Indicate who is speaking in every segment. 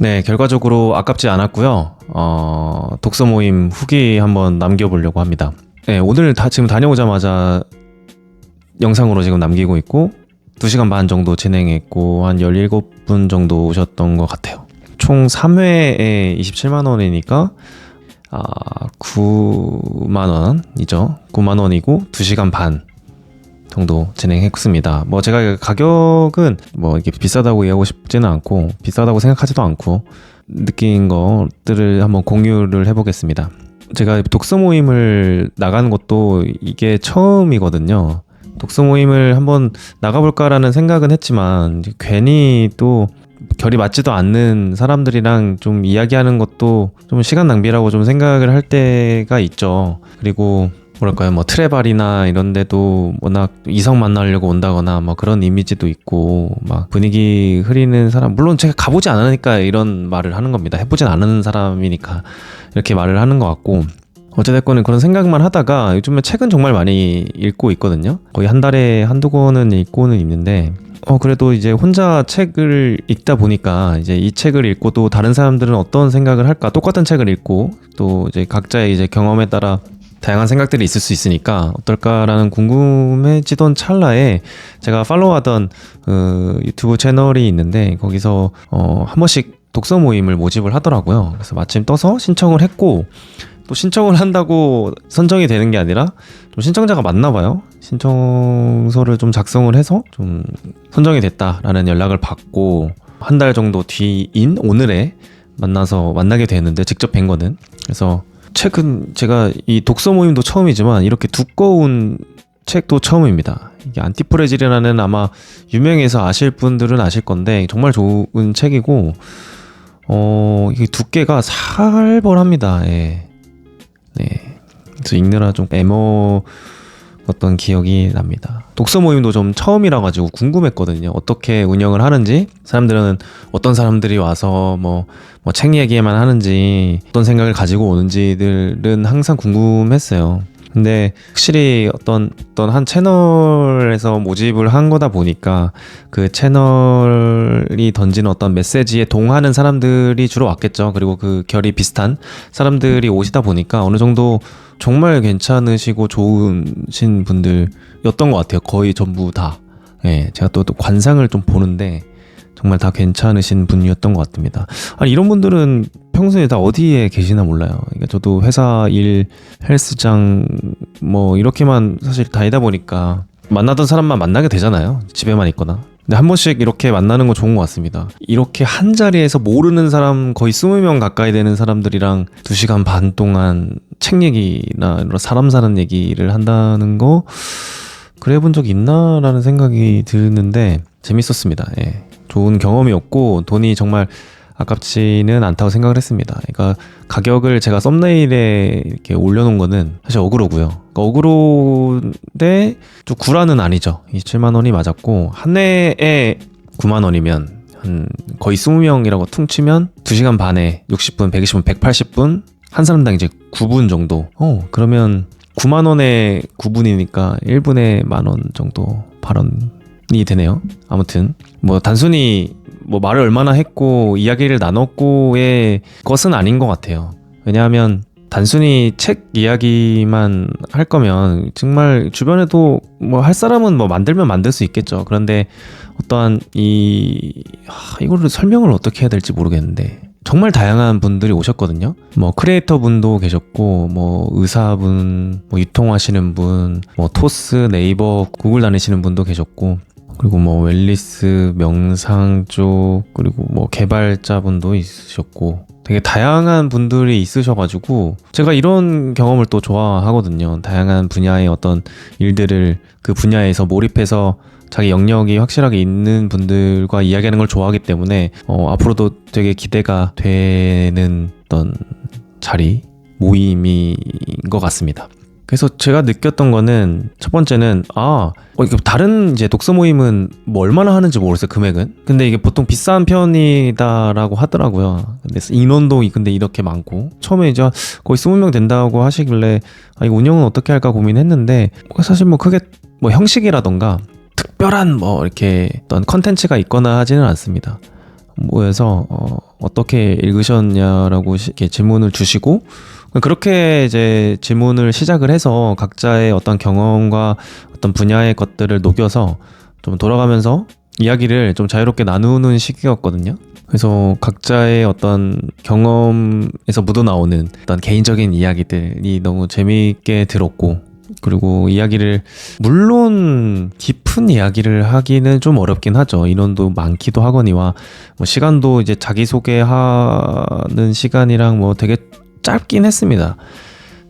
Speaker 1: 네, 결과적으로 아깝지 않았고요. 독서 모임 후기 한번 남겨보려고 합니다. 네, 오늘 지금 다녀오자마자 영상으로 지금 남기고 있고 2시간 반 정도 진행했고 한 17분 정도 오셨던 것 같아요. 총 3회에 27만 원이니까 9만 원이죠. 9만 원이고 2시간 반 정도 진행했습니다. 뭐 제가 가격은 뭐 이렇게 비싸다고 얘기하고 싶지는 않고 비싸다고 생각하지도 않고 느낀 것들을 한번 공유를 해보겠습니다. 제가 독서 모임을 나가는 것도 이게 처음이거든요. 독서 모임을 한번 나가볼까라는 생각은 했지만 괜히 또 결이 맞지도 않는 사람들이랑 좀 이야기하는 것도 좀 시간 낭비라고 좀 생각을 할 때가 있죠. 그리고 뭐랄까요, 뭐 트레발이나 이런 데도 워낙 이성 만나려고 온다거나 뭐 그런 이미지도 있고 막 분위기 흐리는 사람, 물론 제가 가보지 않으니까 이런 말을 하는 겁니다. 해보진 않은 사람이니까 이렇게 말을 하는 것 같고, 어찌됐건 그런 생각만 하다가 요즘에 책은 정말 많이 읽고 있거든요. 거의 한 달에 한두 권은 읽고는 있는데 그래도 이제 혼자 책을 읽다 보니까 이제 이 책을 읽고 또 다른 사람들은 어떤 생각을 할까, 똑같은 책을 읽고 또 이제 각자의 이제 경험에 따라 다양한 생각들이 있을 수 있으니까 어떨까라는 궁금해지던 찰나에 제가 팔로우하던 유튜브 채널이 있는데 거기서 한 번씩 독서 모임을 모집을 하더라고요. 그래서 마침 떠서 신청을 했고, 또 신청을 한다고 선정이 되는 게 아니라 좀 신청자가 맞나 봐요. 신청서를 좀 작성을 해서 좀 선정이 됐다라는 연락을 받고 한 달 정도 뒤인 오늘에 만나게 되는데, 직접 뵌 거는. 그래서 책은 제가 이 독서 모임도 처음이지만 이렇게 두꺼운 책도 처음입니다. 이게 안티프레질이라는, 아마 유명해서 아실 분들은 아실 건데 정말 좋은 책이고 이게 두께가 살벌합니다. 예. 네. 그래서 읽느라 좀 어떤 기억이 납니다. 독서 모임도 좀 처음이라 가지고 궁금했거든요. 어떻게 운영을 하는지, 사람들은 어떤 사람들이 와서 뭐 책 얘기만 하는지, 어떤 생각을 가지고 오는지들은 항상 궁금했어요. 근데 확실히 어떤 한 채널에서 모집을 한 거다 보니까 그 채널이 던지는 어떤 메시지에 동하는 사람들이 주로 왔겠죠. 그리고 그 결이 비슷한 사람들이 오시다 보니까 어느 정도 정말 괜찮으시고 좋으신 분들이었던 것 같아요. 거의 전부 다. 예, 제가 또 관상을 좀 보는데 정말 다 괜찮으신 분이었던 것 같습니다. 아니, 이런 분들은 평소에 다 어디에 계시나 몰라요. 그러니까 저도 회사 일, 헬스장 뭐 이렇게만 사실 다니다 보니까 만나던 사람만 만나게 되잖아요. 집에만 있거나. 근데 한 번씩 이렇게 만나는 거 좋은 것 같습니다. 이렇게 한 자리에서 모르는 사람 거의 20명 가까이 되는 사람들이랑 2시간 반 동안 책 얘기나 이런 사람 사는 얘기를 한다는 거 그래 본 적 있나라는 생각이 드는데 재밌었습니다. 예. 좋은 경험이었고 돈이 정말 아깝지는 않다고 생각을 했습니다. 그러니까 가격을 제가 썸네일에 이렇게 올려놓은 거는 사실 어그로고요. 그러니까 어그로인데 좀 구라는 아니죠. 27만 원이 맞았고 한 해에 9만 원이면 한 거의 20명이라고 퉁치면 2시간 반에 60분, 120분, 180분 한 사람당 이제 9분 정도. 그러면 9만 원에 9분이니까 1분에 만 원 정도 발언이 되네요. 아무튼 뭐 단순히 뭐 말을 얼마나 했고 이야기를 나눴고의 것은 아닌 것 같아요. 왜냐하면 단순히 책 이야기만 할 거면 정말 주변에도 뭐 할 사람은 뭐 만들면 만들 수 있겠죠. 그런데 어떠한 이거를 설명을 어떻게 해야 될지 모르겠는데 정말 다양한 분들이 오셨거든요. 뭐 크리에이터 분도 계셨고, 뭐 의사분, 뭐 유통하시는 분, 뭐 토스, 네이버, 구글 다니시는 분도 계셨고, 그리고 뭐 웰리스, 명상 쪽, 그리고 뭐 개발자 분도 있으셨고, 되게 다양한 분들이 있으셔가지고 제가 이런 경험을 또 좋아하거든요. 다양한 분야의 어떤 일들을 그 분야에서 몰입해서 자기 영역이 확실하게 있는 분들과 이야기하는 걸 좋아하기 때문에 앞으로도 되게 기대가 되는 어떤 자리, 모임인 것 같습니다. 그래서 제가 느꼈던 거는 첫 번째는 다른 이제 독서 모임은 뭐 얼마나 하는지 모르겠어요, 금액은. 근데 이게 보통 비싼 편이다라고 하더라고요. 근데 인원도 근데 이렇게 많고 처음에 이제 거의 20명 된다고 하시길래 이거 운영은 어떻게 할까 고민했는데 사실 뭐 크게 뭐 형식이라던가 특별한 뭐 이렇게 어떤 컨텐츠가 있거나 하지는 않습니다. 모여서 어떻게 읽으셨냐라고 이렇게 질문을 주시고, 그렇게 이제 질문을 시작을 해서 각자의 어떤 경험과 어떤 분야의 것들을 녹여서 좀 돌아가면서 이야기를 좀 자유롭게 나누는 시기였거든요. 그래서 각자의 어떤 경험에서 묻어나오는 어떤 개인적인 이야기들이 너무 재미있게 들었고, 그리고 이야기를 물론 깊은 이야기를 하기는 좀 어렵긴 하죠. 인원도 많기도 하거니와 뭐 시간도 이제 자기소개하는 시간이랑 뭐 되게 짧긴 했습니다.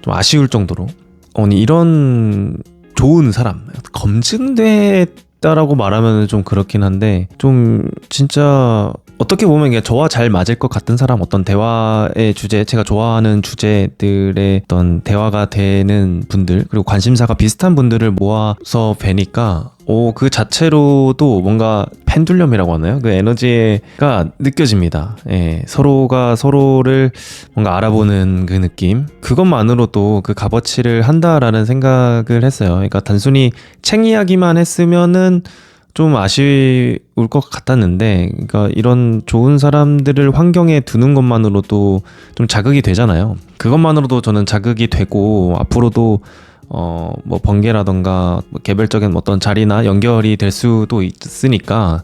Speaker 1: 좀 아쉬울 정도로. 아니 이런 좋은 사람, 검증됐다라고 말하면 좀 그렇긴 한데, 좀 진짜 어떻게 보면 이게 저와 잘 맞을 것 같은 사람, 어떤 대화의 주제, 제가 좋아하는 주제들의 어떤 대화가 되는 분들, 그리고 관심사가 비슷한 분들을 모아서 뵈니까 그 자체로도 뭔가 펜듈럼이라고 하나요? 그 에너지가 느껴집니다. 예, 서로가 서로를 뭔가 알아보는 그 느낌, 그것만으로도 그 값어치를 한다라는 생각을 했어요. 그러니까 단순히 책 이야기만 했으면은 좀 아쉬울 것 같았는데, 그러니까 이런 좋은 사람들을 환경에 두는 것만으로도 좀 자극이 되잖아요. 그것만으로도 저는 자극이 되고, 앞으로도 뭐 번개라던가 뭐 개별적인 어떤 자리나 연결이 될 수도 있으니까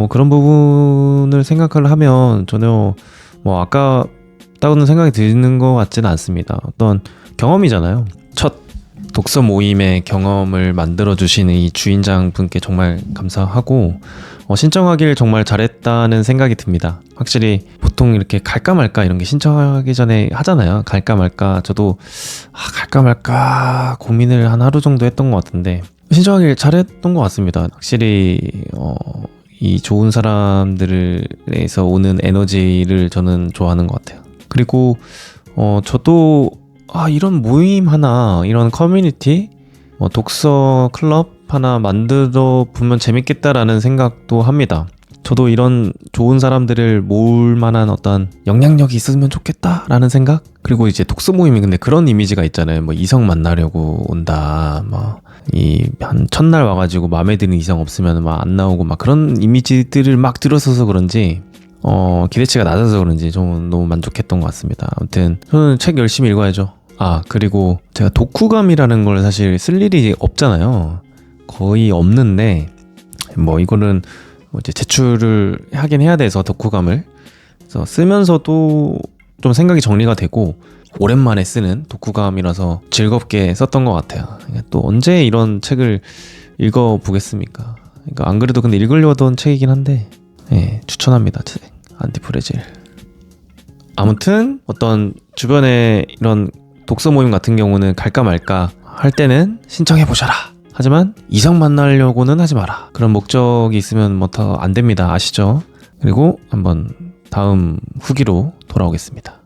Speaker 1: 그런 부분을 생각을 하면 전혀 뭐 아깝다고는 생각이 드는 것 같지는 않습니다. 어떤 경험이잖아요. 첫 독서 모임의 경험을 만들어주시는 이 주인장 분께 정말 감사하고, 신청하길 정말 잘했다는 생각이 듭니다. 확실히 보통 이렇게 갈까 말까 이런 게 신청하기 전에 하잖아요. 갈까 말까. 저도 갈까 말까 고민을 한 하루 정도 했던 것 같은데 신청하길 잘했던 것 같습니다. 확실히 이 좋은 사람들에서 오는 에너지를 저는 좋아하는 것 같아요. 그리고 저도 이런 모임 하나, 이런 커뮤니티, 독서 클럽 하나 만들어 보면 재밌겠다라는 생각도 합니다. 저도 이런 좋은 사람들을 모을 만한 어떤 영향력이 있으면 좋겠다라는 생각? 그리고 이제 독서 모임이 근데 그런 이미지가 있잖아요. 뭐 이성 만나려고 온다, 한 첫날 와가지고 마음에 드는 이성 없으면 막 안 나오고 막 그런 이미지들을 막 들었어서 그런지 기대치가 낮아서 그런지 좀 너무 만족했던 것 같습니다. 아무튼 저는 책 열심히 읽어야죠. 그리고 제가 독후감이라는 걸 사실 쓸 일이 없잖아요. 거의 없는데 뭐 이거는 이제 제출을 하긴 해야 돼서 독후감을, 그래서 쓰면서도 좀 생각이 정리가 되고 오랜만에 쓰는 독후감이라서 즐겁게 썼던 것 같아요. 또 언제 이런 책을 읽어보겠습니까? 그러니까 안 그래도 근데 읽으려던 책이긴 한데 추천합니다. 책 안티프레질. 아무튼 어떤 주변에 이런 독서 모임 같은 경우는 갈까 말까 할 때는 신청해보셔라. 하지만 이성 만나려고는 하지 마라. 그런 목적이 있으면 뭐 더 안 됩니다. 아시죠? 그리고 한번 다음 후기로 돌아오겠습니다.